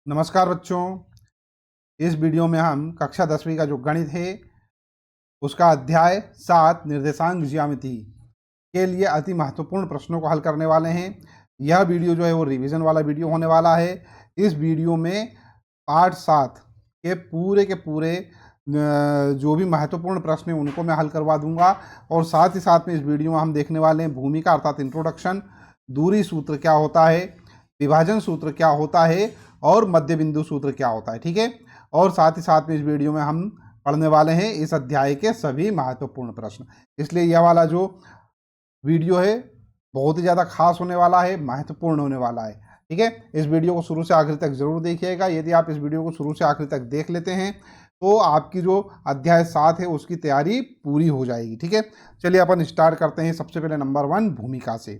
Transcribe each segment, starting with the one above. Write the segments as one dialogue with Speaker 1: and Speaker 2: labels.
Speaker 1: नमस्कार बच्चों। इस वीडियो में हम कक्षा 10वीं का जो गणित है उसका अध्याय 7 निर्देशांक ज्यामिति के लिए अति महत्वपूर्ण प्रश्नों को हल करने वाले हैं। यह वीडियो जो है वो रिवीजन वाला वीडियो होने वाला है। इस वीडियो में पार्ट 7 के पूरे जो भी महत्वपूर्ण प्रश्न हैं उनको मैं हल करवा दूंगा। और साथ ही साथ में इस वीडियो में हम देखने वाले हैं भूमिका अर्थात इंट्रोडक्शन, दूरी सूत्र क्या होता है, विभाजन सूत्र क्या होता है और मध्य बिंदु सूत्र क्या होता है। ठीक है। और साथ ही साथ में इस वीडियो में हम पढ़ने वाले हैं इस अध्याय के सभी महत्वपूर्ण प्रश्न। इसलिए यह वाला जो वीडियो है बहुत ही ज़्यादा खास होने वाला है, महत्वपूर्ण होने वाला है। ठीक है। इस वीडियो को शुरू से आखिर तक जरूर देखिएगा। यदि आप इस वीडियो को शुरू से आखिर तक देख लेते हैं तो आपकी जो अध्याय 7 है उसकी तैयारी पूरी हो जाएगी। ठीक है। चलिए अपन स्टार्ट करते हैं। सबसे पहले नंबर 1 भूमिका से।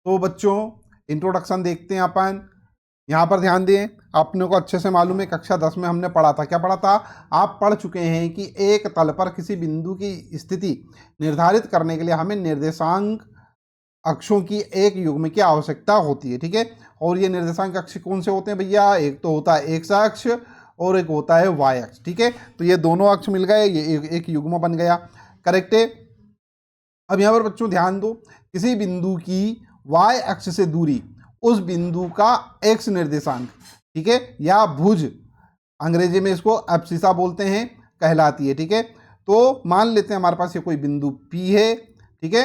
Speaker 1: तो बच्चों इंट्रोडक्शन देखते हैं अपन। यहाँ पर ध्यान दें, अपने को अच्छे से मालूम है कक्षा 10 में हमने पढ़ा था। क्या पढ़ा था? आप पढ़ चुके हैं कि एक तल पर किसी बिंदु की स्थिति निर्धारित करने के लिए हमें निर्देशांक अक्षों की एक युग्म की आवश्यकता होती है। ठीक है। और ये निर्देशांक अक्ष कौन से होते हैं भैया? एक तो होता है एक्स अक्ष और एक होता है वाई अक्ष। ठीक है। तो ये दोनों अक्ष मिल गए, ये एक युग्म बन गया। करेक्ट है। अब यहाँ पर बच्चों ध्यान दो, किसी बिंदु की वाई अक्ष से दूरी उस बिंदु का एक्स निर्देशांक, ठीक है, या भुज, अंग्रेजी में इसको एब्सिसा बोलते हैं, कहलाती है। ठीक है। तो मान लेते हैं हमारे पास ये कोई बिंदु P है। ठीक है।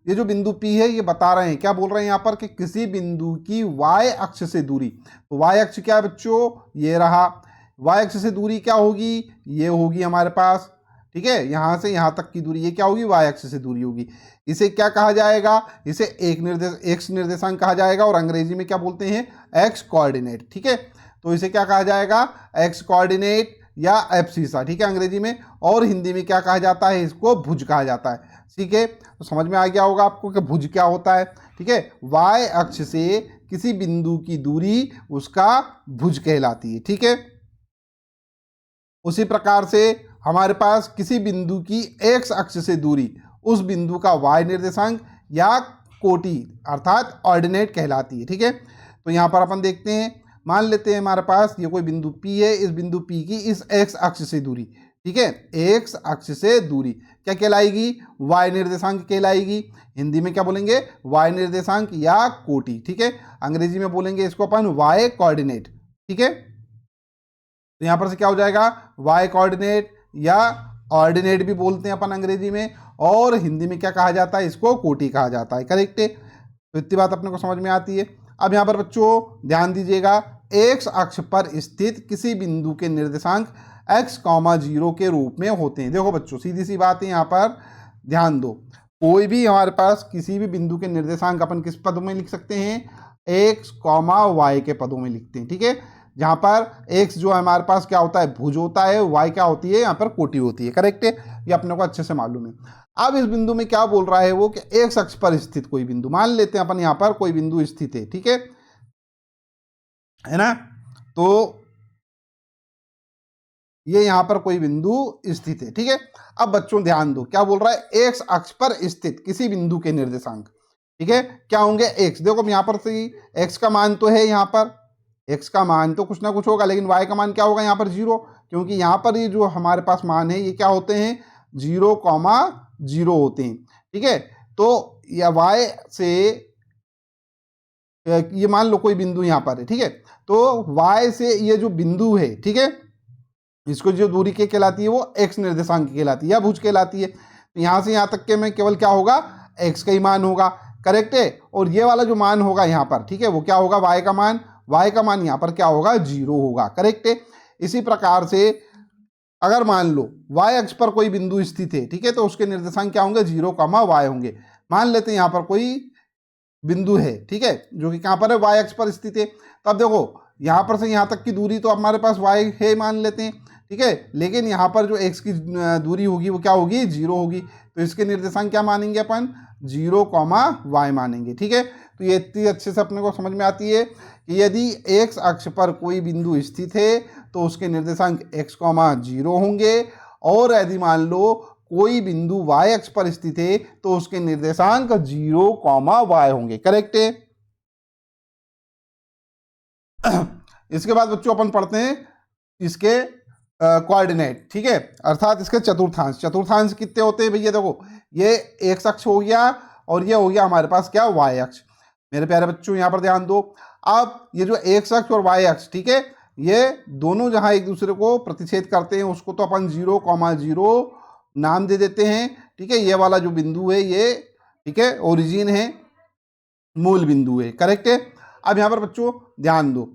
Speaker 1: ये जो बिंदु P है ये बता रहे हैं, क्या बोल रहे हैं यहाँ पर, कि किसी बिंदु की वाई अक्ष से दूरी। तो वाई अक्ष क्या है बच्चों? ये रहा। वाई अक्ष से दूरी क्या होगी? ये होगी हमारे पास। ठीक है। यहाँ से यहाँ तक की दूरी ये क्या होगी? वाई अक्ष से दूरी होगी। इसे क्या कहा जाएगा? इसे एक्स निर्देशांक कहा जाएगा और अंग्रेजी में क्या बोलते हैं? X coordinate. ठीक है। तो इसे क्या कहा जाएगा? एक्स कोऑर्डिनेट या एब्सिसा। ठीक है, अंग्रेजी में। और हिंदी में क्या कहा जाता है? इसको भुज कहा जाता है। ठीक है। तो समझ में आ गया होगा आपको कि भुज क्या होता है। ठीक है। वाई अक्ष से किसी बिंदु की दूरी उसका भुज कहलाती है। ठीक है। उसी प्रकार से हमारे पास किसी बिंदु की एक्स अक्ष से दूरी उस बिंदु का वाई निर्देशांक या कोटि अर्थात ऑर्डिनेट कहलाती है। ठीक है। तो यहाँ पर अपन देखते हैं, मान लेते हैं हमारे पास ये कोई बिंदु P है, इस बिंदु P की इस एक्स अक्ष से दूरी, ठीक है, एक्स अक्ष से दूरी क्या कहलाएगी? वाई निर्देशांक कहलाएगी। हिंदी में क्या बोलेंगे? वाई निर्देशांक या कोटि। ठीक है। अंग्रेजी में बोलेंगे इसको अपन वाई कोऑर्डिनेट। ठीक है। तो यहाँ पर से क्या हो जाएगा? वाई कोऑर्डिनेट या ऑर्डिनेट भी बोलते हैं अपन अंग्रेजी में, और हिंदी में क्या कहा जाता है? इसको कोटि कहा जाता है। करेक्ट है। तो इतनी बात अपने को समझ में आती है। अब यहाँ पर बच्चों ध्यान दीजिएगा, एक्स अक्ष पर स्थित किसी बिंदु के निर्देशांक x,0 के रूप में होते हैं। देखो बच्चों सीधी सी बात है, यहाँ पर ध्यान दो, कोई भी हमारे पास किसी भी बिंदु के निर्देशांक अपन किस पदों में लिख सकते हैं? x, y के पदों में लिखते हैं। ठीक है। जहाँ पर x जो है हमारे पास क्या होता है? भुज होता है। y क्या होती है? यहाँ पर कोटि होती है। करेक्ट है। ये अपने को अच्छे से मालूम है। अब इस बिंदु में क्या बोल रहा है वो, कि एक्स अक्ष पर स्थित कोई बिंदु, मान लेते हैं अपन यहाँ पर कोई बिंदु स्थित है। ठीक है ना। तो ये यहाँ पर कोई बिंदु स्थित है। ठीक है। अब बच्चों ध्यान दो, क्या बोल रहा है? एक्स अक्ष पर स्थित किसी बिंदु के निर्देशांक, ठीक है, क्या होंगे? एक्स। देखो यहाँ पर से एक्स का मान तो है, यहाँ पर एक्स का मान तो कुछ ना कुछ होगा, लेकिन वाई का मान क्या होगा? यहाँ पर 0, क्योंकि यहाँ पर ये जो हमारे पास मान है ये क्या होते हैं? 0,0 होते हैं। ठीक है। तो या वाई से ये मान लो कोई बिंदु यहाँ पर है। ठीक है। तो वाई से ये जो बिंदु है, ठीक है, इसको जो दूरी के कहलाती है वो एक्स निर्देशांक की कहलाती है या भुज कहलाती है। तो यहाँ से यहाँ तक के में केवल क्या होगा? एक्स का ही मान होगा। करेक्ट है। और ये वाला जो मान होगा यहाँ पर, ठीक है, वो क्या होगा? वाई का मान। वाई का मान यहाँ पर क्या होगा? 0 होगा। करेक्ट है। इसी प्रकार से अगर मान लो वाई अक्ष पर कोई बिंदु स्थित है, ठीक है, तो उसके निर्देशांक क्या होंगे? 0,y होंगे। मान लेते हैं यहाँ पर कोई बिंदु है, ठीक है, जो कि कहाँ पर है? वाई अक्ष पर स्थित है। तो अब देखो यहाँ पर से यहाँ तक की दूरी तो हमारे पास वाई है मान लेते हैं, ठीक है, लेकिन यहाँ पर जो एक्स की दूरी होगी वो क्या होगी? 0 होगी। तो इसके निर्देशांक क्या मानेंगे अपन? 0,y मानेंगे। ठीक है। तो ये इतनी अच्छे से अपने को समझ में आती है कि यदि एक्स अक्ष पर कोई बिंदु स्थित है तो उसके निर्देशांक x,0 होंगे, और यदि मान लो कोई बिंदु y अक्ष पर स्थित है तो उसके निर्देशांक 0,y होंगे। करेक्ट है। इसके बाद बच्चों अपन पढ़ते हैं इसके कोऑर्डिनेट, ठीक है, अर्थात इसके चतुर्थांश। चतुर्थांश कितने होते हैं भैया? देखो ये एक्स अक्ष हो गया और ये हो गया हमारे पास क्या, वाई अक्ष। मेरे प्यारे बच्चों यहाँ पर ध्यान दो। अब ये जो एक्स अक्ष और वाई अक्ष, ठीक है, ये दोनों जहाँ एक दूसरे को प्रतिच्छेद करते हैं उसको तो अपन 0,0 नाम दे देते हैं, ठीक है। ये वाला जो बिंदु है ये, ठीक है, ओरिजिन है, मूल बिंदु है, करेक्ट है। अब यहाँ पर बच्चों ध्यान दो,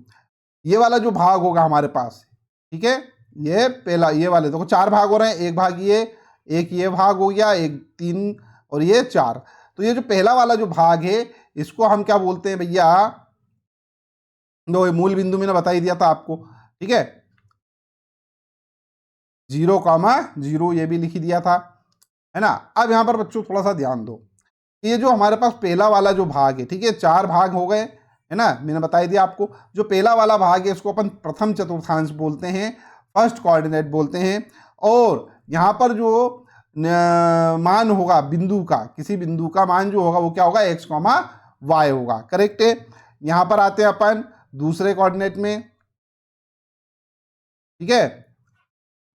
Speaker 1: ये वाला जो भाग होगा हमारे पास, ठीक है, ये पहला, ये वाले देखो 4 भाग हो रहे हैं, एक भाग ये, एक ये भाग हो गया, एक 3 और ये 4। तो ये जो पहला वाला जो भाग है इसको हम क्या बोलते हैं भैया? दो, मूल बिंदु मैंने बता ही दिया था आपको, ठीक है, 0,0 ये भी लिख ही दिया था, है ना। अब यहाँ पर बच्चों थोड़ा सा ध्यान दो, ये जो हमारे पास पहला वाला जो भाग है, ठीक है, 4 भाग हो गए, है ना, मैंने बता ही दिया आपको। जो पहला वाला भाग है इसको अपन प्रथम चतुर्थांश बोलते हैं, फर्स्ट कोऑर्डिनेट बोलते हैं। और यहाँ पर जो मान होगा बिंदु का, किसी बिंदु का मान जो होगा वो क्या होगा, x, y होगा, करेक्ट है। यहाँ पर आते हैं अपन दूसरे कोऑर्डिनेट में, ठीक है,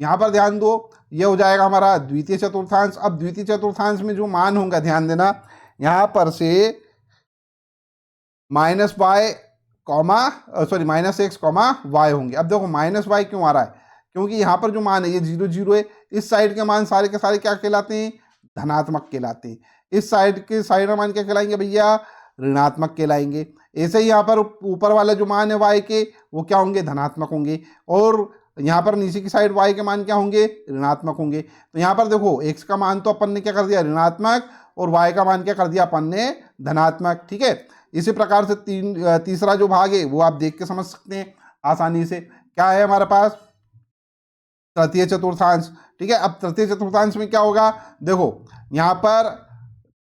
Speaker 1: यहाँ पर ध्यान दो, ये हो जाएगा हमारा द्वितीय चतुर्थांश। अब द्वितीय चतुर्थांश में जो मान होंगे, ध्यान देना, यहाँ पर से -x, y होंगे। अब देखो -y क्यों आ रहा है? क्योंकि यहाँ पर जो मान है ये 0, 0 है। इस साइड के मान सारे के सारे क्या कहलाते हैं? धनात्मक कहलाते हैं। इस साइड के साइड का मान क्या कहलाएंगे भैया? ऋणात्मक कहलाएंगे। ऐसे ही यहाँ पर ऊपर वाला जो मान है y के, वो क्या होंगे? धनात्मक होंगे। और यहाँ पर नीचे की साइड y के मान क्या होंगे? ऋणात्मक होंगे। तो यहाँ पर देखो x का मान तो अपन ने क्या कर दिया? ऋणात्मक, और y का मान क्या कर दिया अपन ने? धनात्मक, ठीक है। इसी प्रकार से तीसरा जो भाग है वो आप देख के समझ सकते हैं आसानी से। क्या है हमारे पास? तृतीय चतुर्थांश, ठीक है। अब तृतीय चतुर्थांश में क्या होगा? देखो यहाँ पर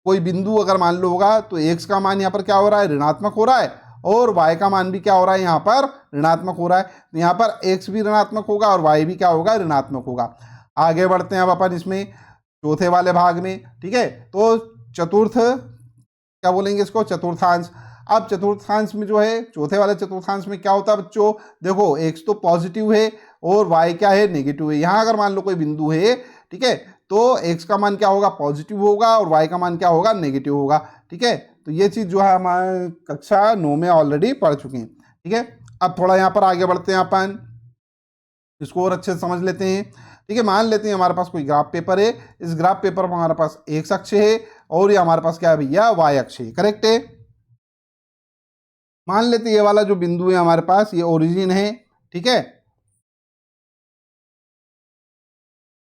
Speaker 1: कोई बिंदु अगर मान लो होगा तो x का मान यहाँ पर क्या हो रहा है? ऋणात्मक हो रहा है, और y का मान भी क्या हो रहा है? यहाँ पर ऋणात्मक हो रहा है। तो यहाँ पर x भी ऋणात्मक होगा और y भी क्या होगा? ऋणात्मक होगा। आगे बढ़ते हैं अब अपन इसमें चौथे वाले भाग में, ठीक है। तो चतुर्थ, क्या बोलेंगे इसको? चतुर्थांश। अब चतुर्थांश में जो है, चौथे वाले चतुर्थांश में क्या होता है बच्चों? देखो x तो पॉजिटिव है और y क्या है? नेगेटिव है। यहाँ अगर मान लो कोई बिंदु है, ठीक है, तो x का मान क्या होगा? पॉजिटिव होगा, और y का मान क्या होगा? नेगेटिव होगा, ठीक है। तो ये चीज़ जो है हमारे कक्षा 9 में ऑलरेडी पढ़ चुके हैं, ठीक है। अब थोड़ा यहाँ पर आगे बढ़ते हैं अपन, इसको और अच्छे से समझ लेते हैं, ठीक है। मान लेते हैं हमारे पास कोई ग्राफ पेपर है, इस ग्राफ पेपर पर हमारे पास x अक्ष है और ये हमारे पास क्या है भैया? y अक्ष है, करेक्ट है। मान लेते हैं ये वाला जो बिंदु है हमारे पास, ये ओरिजिन है, ठीक है,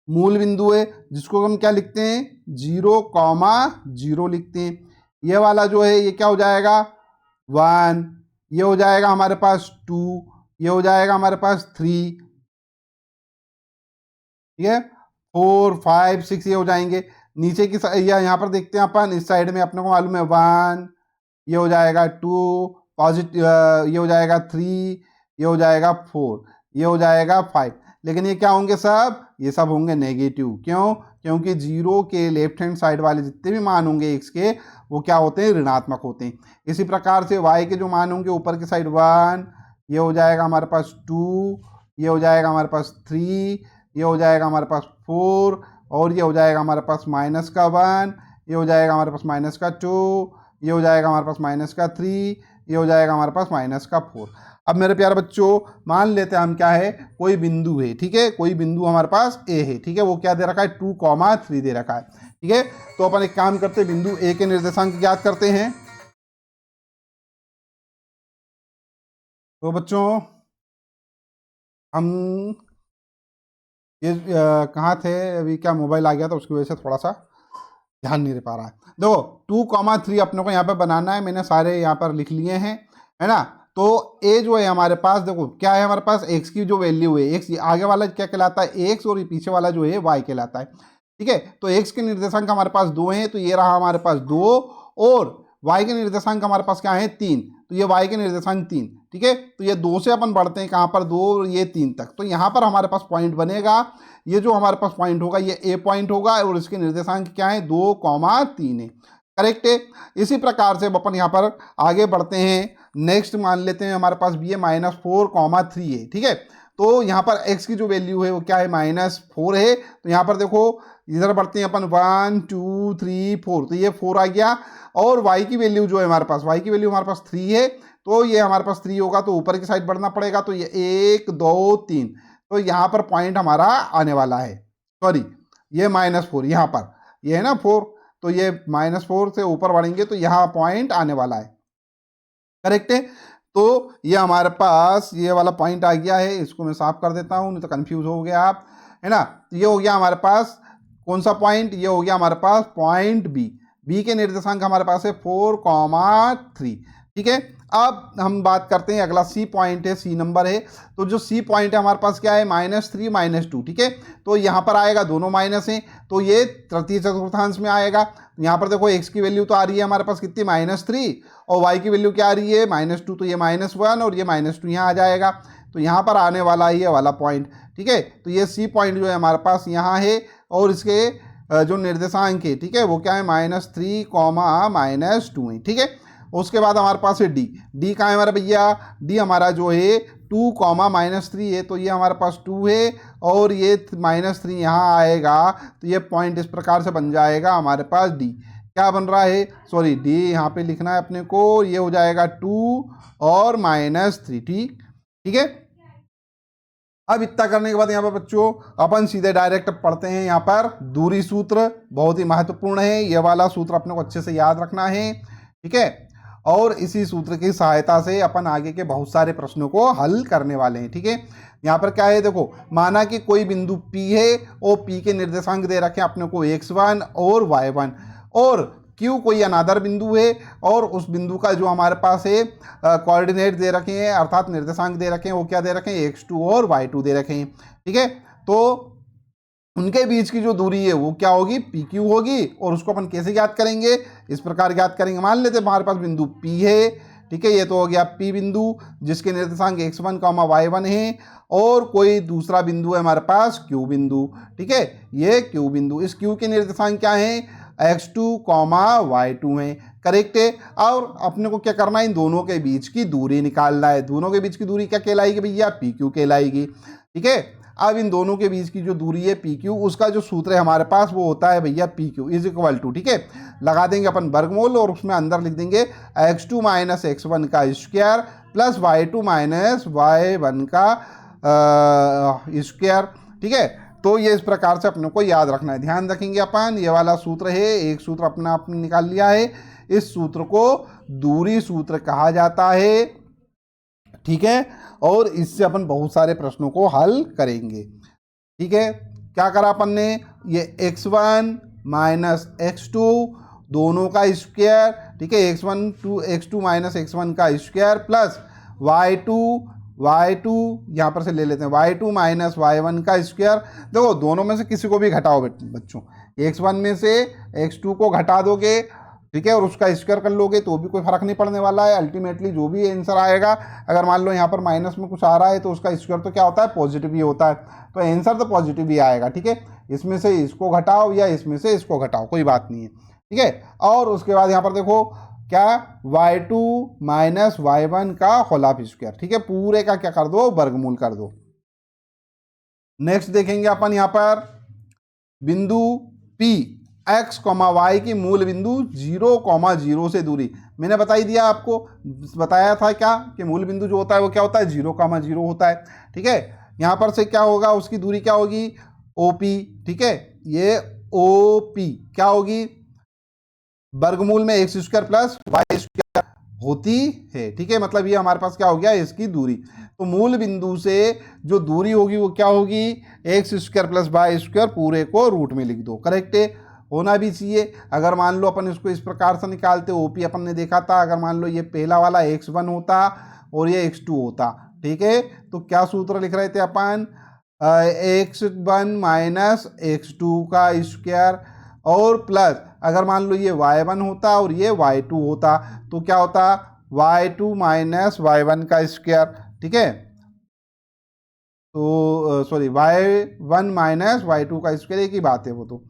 Speaker 1: मूल बिंदु है, जिसको हम क्या लिखते हैं? 0,0 लिखते हैं। ये वाला जो है ये क्या हो जाएगा? 1, ये हो जाएगा हमारे पास 2, ये हो जाएगा हमारे पास 3, ठीक है, 4, 5, 6 ये हो जाएंगे। नीचे की या यहाँ पर देखते हैं अपन, इस साइड में अपने को मालूम है 1, ये हो जाएगा 2, पॉजिटिव, ये हो जाएगा 3, ये हो जाएगा 4, ये हो जाएगा 5। लेकिन ये क्या होंगे सब? ये सब होंगे नेगेटिव। क्यों? क्योंकि 0 के लेफ्ट हैंड साइड वाले जितने भी मान होंगे x के, वो क्या होते हैं? ऋणात्मक होते हैं। इसी प्रकार से y के जो मान होंगे ऊपर की साइड 1, ये हो जाएगा हमारे पास 2, ये हो जाएगा हमारे पास 3, ये हो जाएगा हमारे पास 4, और ये हो जाएगा हमारे पास -1, ये हो जाएगा हमारे पास -2, ये हो जाएगा हमारे पास -3, ये हो जाएगा हमारे पास -4। अब मेरे प्यारे बच्चों मान लेते हैं हम क्या है? कोई बिंदु है, ठीक है, कोई बिंदु हमारे पास A है, ठीक है, वो क्या दे रखा है? 2,3 दे रखा है, ठीक है। तो अपन एक काम करते हैं, बिंदु A के निर्देशांक ज्ञात करते हैं। तो बच्चों हम ये कहाँ थे अभी? क्या मोबाइल आ गया था, उसकी वजह से थोड़ा सा ध्यान नहीं दे पा रहा है। देखो 2,3 अपने को यहाँ पर बनाना है, मैंने सारे यहाँ पर लिख लिए हैं, है ना। तो a जो है हमारे पास, देखो क्या है हमारे पास? x की जो वैल्यू है, x आगे वाला क्या कहलाता है? x, और ये पीछे वाला जो है y कहलाता है, ठीक है। तो x के निर्देशांक हमारे पास 2 हैं, तो ये रहा हमारे पास 2, और y के निर्देशांक हमारे पास क्या है? 3, तो ये y के निर्देशांक 3, ठीक है। तो ये 2 से अपन बढ़ते हैं कहाँ पर? 2, ये 3 तक। तो यहाँ पर हमारे पास पॉइंट बनेगा, ये जो हमारे पास पॉइंट होगा ये a पॉइंट होगा, और इसके निर्देशांक क्या है? 2,3 है, करेक्ट है। इसी प्रकार से अपन यहाँ पर आगे बढ़ते हैं, नेक्स्ट मान लेते हैं हमारे पास बी है -4, 3 है, ठीक है। तो यहाँ पर x की जो वैल्यू है वो क्या है, -4 है। तो यहाँ पर देखो इधर बढ़ते हैं अपन 1 2 3 4, तो ये 4 आ गया। और y की वैल्यू जो है हमारे पास, y की वैल्यू हमारे पास 3 है, तो ये हमारे पास 3 होगा तो ऊपर की साइड बढ़ना पड़ेगा। तो ये 1 2 3, तो यहाँ पर पॉइंट हमारा आने वाला है, सॉरी ये -4 यहाँ पर, ये है ना 4, तो ये -4 से ऊपर बढ़ेंगे तो यहाँ पॉइंट आने वाला है, करेक्ट है। तो ये हमारे पास ये वाला पॉइंट आ गया है, इसको मैं साफ कर देता हूँ नहीं तो कंफ्यूज हो गया आप, है ना। तो ये हो गया हमारे पास कौन सा पॉइंट, ये हो गया हमारे पास पॉइंट बी। बी के निर्देशांक हमारे पास है 4, 3, ठीक है। अब हम बात करते हैं अगला सी पॉइंट है, सी नंबर है। तो जो सी पॉइंट है हमारे पास क्या है, -3 -2, ठीक है। तो यहाँ पर आएगा, दोनों माइनस हैं तो ये तृतीय चतुर्थांश में आएगा। यहाँ पर देखो x की वैल्यू तो आ रही है हमारे पास कितनी, -3, और y की वैल्यू क्या आ रही है, -2, तो ये -1 और ये -2 यहाँ आ जाएगा। तो यहाँ पर आने वाला है ये वाला पॉइंट, ठीक है। तो ये सी पॉइंट जो है हमारे पास यहाँ है, और इसके जो निर्देशांक है, ठीक है, वो क्या है, -3, -2 है, ठीक है। उसके बाद हमारे पास है डी कहाँ है हमारा भैया, डी हमारा जो है 2, -3 है, तो ये हमारे पास 2 है, और ये -3 यहाँ आएगा, तो ये पॉइंट इस प्रकार से बन जाएगा हमारे पास डी। क्या बन रहा है, सॉरी डी यहाँ पे लिखना है अपने को, ये हो जाएगा 2 और -3, ठीक है। अब इतना करने के बाद यहाँ पर बच्चों अपन सीधे डायरेक्ट पढ़ते हैं यहाँ पर दूरी सूत्र, बहुत ही महत्वपूर्ण है ये वाला सूत्र, अपने को अच्छे से याद रखना है, ठीक है। और इसी सूत्र की सहायता से अपन आगे के बहुत सारे प्रश्नों को हल करने वाले हैं, ठीक है। यहाँ पर क्या है, देखो माना कि कोई बिंदु P है और P के निर्देशांक दे रखे हैं अपने को x1 और y1, और Q कोई अनादर बिंदु है, और उस बिंदु का जो हमारे पास है कोऑर्डिनेट दे रखे हैं, अर्थात निर्देशांक दे रखे हैं, वो क्या दे रखे हैं, x2 और y2 दे रखे हैं, ठीक है। तो उनके बीच की जो दूरी है वो क्या होगी, PQ होगी, और उसको अपन कैसे ज्ञात करेंगे, इस प्रकार ज्ञात करेंगे। मान लेते हैं हमारे पास बिंदु P है, ठीक है, ये तो हो गया P बिंदु जिसके निर्देशांक x1, y1 है, और कोई दूसरा बिंदु है हमारे पास Q बिंदु, ठीक है, ये Q बिंदु, इस Q के निर्देशांक क्या है, x2, y2 है, करेक्ट है। और अपने को क्या करना है, इन दोनों के बीच की दूरी निकालना है। दोनों के बीच की दूरी क्या कहलाएगी भैया, PQ कहलाएगी, ठीक है। अब इन दोनों के बीच की जो दूरी है PQ, उसका जो सूत्र है हमारे पास वो होता है भैया PQ इज इक्वल टू, ठीक है, लगा देंगे अपन वर्गमूल, और उसमें अंदर लिख देंगे x2 - x1 का स्क्वायर प्लस y2 - y1 का स्क्वायर, ठीक है। तो ये इस प्रकार से अपने को याद रखना है, ध्यान रखेंगे अपन। ये वाला सूत्र है, एक सूत्र अपना आपने निकाल लिया है, इस सूत्र को दूरी सूत्र कहा जाता है, ठीक है। और इससे अपन बहुत सारे प्रश्नों को हल करेंगे, ठीक है। क्या करा अपन ने, ये x1 - x2 दोनों का स्क्वायर, ठीक है, x2 - x1 का स्क्वायर प्लस y2 यहाँ पर से ले लेते हैं, y2 - y1 का स्क्वायर। देखो दोनों में से किसी को भी घटाओ बच्चों, x1 में से x2 को घटा दोगे, ठीक है, और उसका स्क्वायर कर लोगे तो भी कोई फर्क नहीं पड़ने वाला है। अल्टीमेटली जो भी आंसर आएगा, अगर मान लो यहाँ पर माइनस में कुछ आ रहा है तो उसका स्क्वायर तो क्या होता है, पॉजिटिव ही होता है, तो आंसर तो पॉजिटिव ही आएगा, ठीक है। इसमें से इसको घटाओ या इसमें से इसको घटाओ, कोई बात नहीं है, ठीक है। और उसके बाद यहाँ पर देखो क्या, y2 - y1 का होल ऑफ स्क्वायर, ठीक है, पूरे का क्या कर दो, वर्गमूल कर दो। नेक्स्ट देखेंगे अपन यहाँ पर बिंदु P x, y की मूल बिंदु 0, 0 से दूरी, मैंने बता ही दिया आपको, बताया था क्या कि मूल बिंदु जो होता है वो क्या होता है, 0, 0 होता है, ठीक है। यहाँ पर से क्या होगा, उसकी दूरी क्या होगी, OP, ठीक है, ये OP क्या होगी, वर्गमूल में x square plus y square होती है, ठीक है। मतलब ये हमारे पास क्या हो गया, इसकी दूरी। तो मूल बिंदु से जो दूरी होगी वो क्या होगी, x square plus y square, पूरे को रूट में लिख दो, करेक्ट है, होना भी चाहिए। अगर मान लो अपन इसको इस प्रकार से निकालते, OP अपन ने देखा था, अगर मान लो ये पहला वाला x1 होता और ये x2 होता, ठीक है, तो क्या सूत्र लिख रहे थे अपन, x1 - x2 का स्क्वायर, और प्लस अगर मान लो ये y1 होता और ये y2 होता तो क्या होता, y2 - y1 का स्क्वायर, ठीक है, तो सॉरी y1 - y2 का स्क्वायर एक ही बात है वो तो,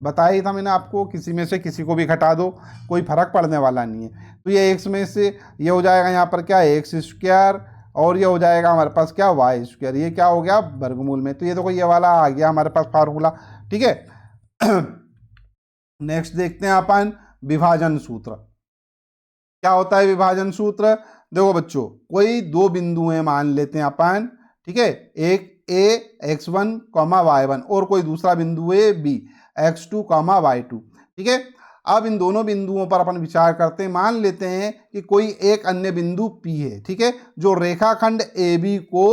Speaker 1: बताया ही था मैंने आपको, किसी में से किसी को भी घटा दो, कोई फर्क पड़ने वाला नहीं है। तो ये x में से ये हो जाएगा यहाँ पर क्या, एक्स स्क्वायर, और ये हो जाएगा हमारे पास क्या, वाई स्क्वायर। ये क्या हो गया, वर्गमूल में। तो ये देखो ये वाला आ गया हमारे पास फार्मूला, ठीक है। नेक्स्ट देखते हैं अपन विभाजन सूत्र। क्या होता है विभाजन सूत्र? देखो बच्चों, कोई दो बिंदु हैं मान लेते हैं अपन, ठीक है, एक a x1 y1 और कोई दूसरा बिंदु है b x2 y2, ठीक है। अब इन दोनों बिंदुओं पर अपन विचार करते हैं। मान लेते हैं कि कोई एक अन्य बिंदु p है, ठीक है, जो रेखाखंड AB को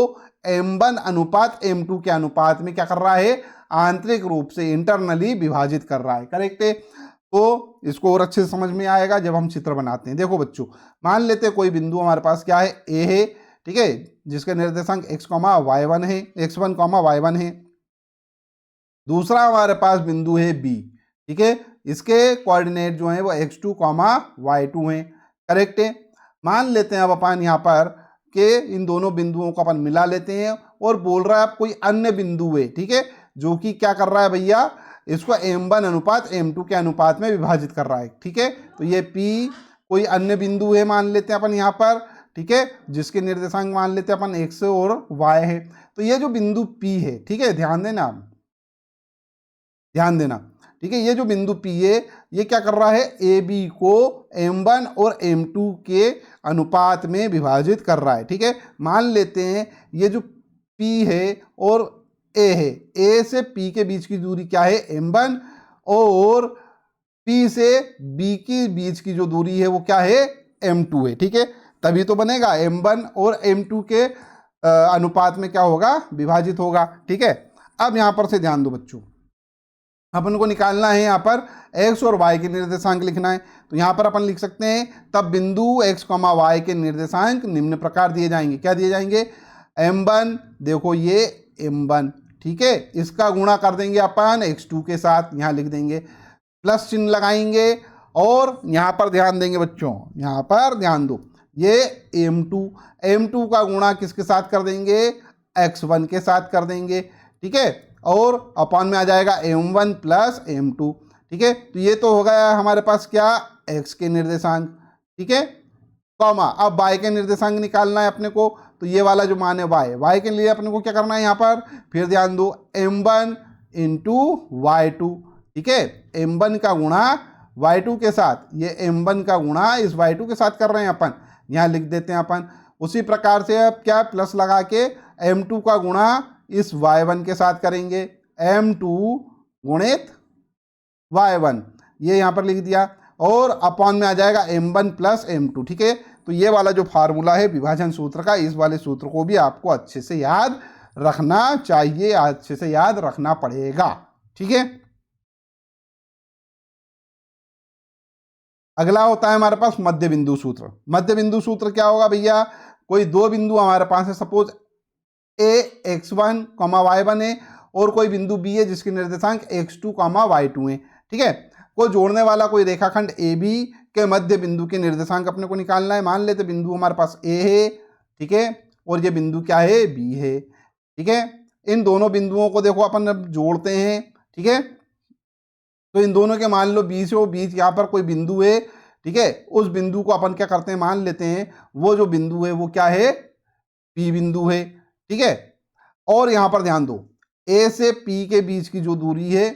Speaker 1: m1 अनुपात m2 के अनुपात में क्या कर रहा है, आंतरिक रूप से इंटरनली विभाजित कर रहा है। करेक्ट है। तो इसको और अच्छे से समझ में आएगा जब हम चित्र बनाते हैं। देखो बच्चों, मान लेते हैं कोई बिंदु हमारे पास क्या है, a है, ठीक है, जिसके निर्देशांक x, y1 है, x1, y1 है। दूसरा हमारे पास बिंदु है b, ठीक है, इसके कोऑर्डिनेट जो है वो x2, y2 है। करेक्ट है। मान लेते हैं अब अपन यहाँ पर कि इन दोनों बिंदुओं को अपन मिला लेते हैं और बोल रहा है अब कोई अन्य बिंदु है, ठीक है, जो कि क्या कर रहा है भैया, इसको m1 अनुपात m2 के अनुपात में विभाजित कर रहा है, ठीक है। तो ये p कोई अन्य बिंदु है मान लेते हैं अपन यहाँ पर, ठीक है, जिसके निर्देशांक मान लेते हैं अपन x और y है। तो ये जो बिंदु p है, ठीक है, ध्यान देना, ध्यान देना, ठीक है, ये जो बिंदु p है ये क्या कर रहा है, AB को m1 और m2 के अनुपात में विभाजित कर रहा है, ठीक है। मान लेते हैं ये जो p है और a है, a से p के बीच की दूरी क्या है, m1, और p से b के बीच की जो दूरी है वो क्या है, m2 है, ठीक है। तभी तो बनेगा m1 और m2 के अनुपात में क्या होगा, विभाजित होगा, ठीक है। अब यहां पर से ध्यान दो बच्चों, अपन को निकालना है यहाँ पर x और y के निर्देशांक लिखना है। तो यहाँ पर अपन लिख सकते हैं, तब बिंदु x, y के निर्देशांक निम्न प्रकार दिए जाएंगे। क्या दिए जाएंगे, m1, देखो ये m1, ठीक है, इसका गुणा कर देंगे अपन x2 के साथ, यहाँ लिख देंगे, प्लस चिन्ह लगाएंगे, और यहाँ पर ध्यान देंगे बच्चों, यहाँ पर ध्यान दो, ये m2 का गुणा किसके साथ कर देंगे, x1 के साथ कर देंगे, ठीक है, और अपॉन में आ जाएगा m1 प्लस m2, ठीक है। तो ये तो हो गया हमारे पास क्या, x के निर्देशांक, ठीक है, कॉमा। अब y के निर्देशांक निकालना है अपने को, तो ये वाला जो मान है y के लिए अपने को क्या करना है यहाँ पर, फिर ध्यान दो, m1 इंटू y2, ठीक है, m1 का गुणा y2 के साथ, ये m1 का गुणा इस y2 के साथ कर रहे हैं अपन, यहाँ लिख देते हैं अपन। उसी प्रकार से अब क्या, प्लस लगा के m2 का गुणा इस y1 के साथ करेंगे, m2 गुणित y1, ये यहाँ पर लिख दिया, और अपॉन में आ जाएगा m1 प्लस m2, ठीक है। तो ये वाला जो फार्मूला है विभाजन सूत्र का, इस वाले सूत्र को भी आपको अच्छे से याद रखना चाहिए, अच्छे से याद रखना पड़ेगा, ठीक है। अगला होता है हमारे पास मध्य बिंदु सूत्र। मध्य बिंदु सूत्र क्या होगा भैया, कोई दो बिंदु हमारे पास है, सपोज a x1, y1 है, और कोई बिंदु b है जिसके निर्देशांक x2, y2 है, ठीक है। को जोड़ने वाला कोई रेखाखंड AB के मध्य बिंदु के निर्देशांक अपने को निकालना है। मान लेते बिंदु हमारे पास A है, ठीक है, और ये बिंदु क्या है, B है, ठीक है। इन दोनों बिंदुओं को देखो अपन अब जोड़ते हैं, ठीक है। तो इन दोनों के मान लो B से वो बीच यहाँ पर कोई बिंदु है, ठीक है, उस बिंदु को अपन क्या करते हैं, मान लेते हैं वो जो बिंदु है वो क्या है, P बिंदु है, ठीक है। और यहाँ पर ध्यान दो, A से P के बीच की जो दूरी है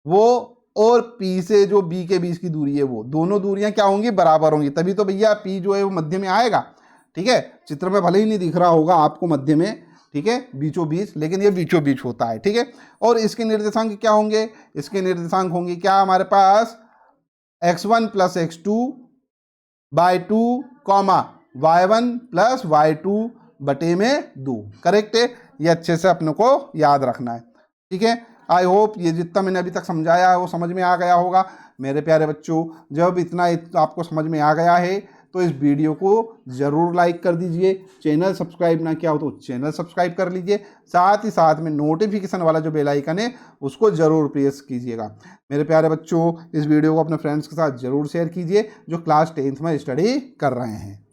Speaker 1: वो, और P से जो B के बीच की दूरी है वो, दोनों दूरियां क्या होंगी, बराबर होंगी, तभी तो भैया P जो है वो मध्य में आएगा, ठीक है। चित्र में भले ही नहीं दिख रहा होगा आपको मध्य में, ठीक है, बीचों बीच, लेकिन ये बीचों बीच होता है, ठीक है। और इसके निर्देशांक क्या होंगे, इसके निर्देशांक होंगे क्या हमारे पास, x1 plus x2 by2, y1 plus y2 बटे में 2। करेक्ट है, ये अच्छे से अपने को याद रखना है, ठीक है। आई होप ये जितना मैंने अभी तक समझाया है वो समझ में आ गया होगा मेरे प्यारे बच्चों। जब इतना आपको समझ में आ गया है तो इस वीडियो को ज़रूर लाइक कर दीजिए, चैनल सब्सक्राइब ना किया हो तो चैनल सब्सक्राइब कर लीजिए, साथ ही साथ में नोटिफिकेशन वाला जो बेल आइकन है उसको ज़रूर प्रेस कीजिएगा। मेरे प्यारे बच्चों, इस वीडियो को अपने फ्रेंड्स के साथ ज़रूर शेयर कीजिए जो क्लास 10th में स्टडी कर रहे हैं।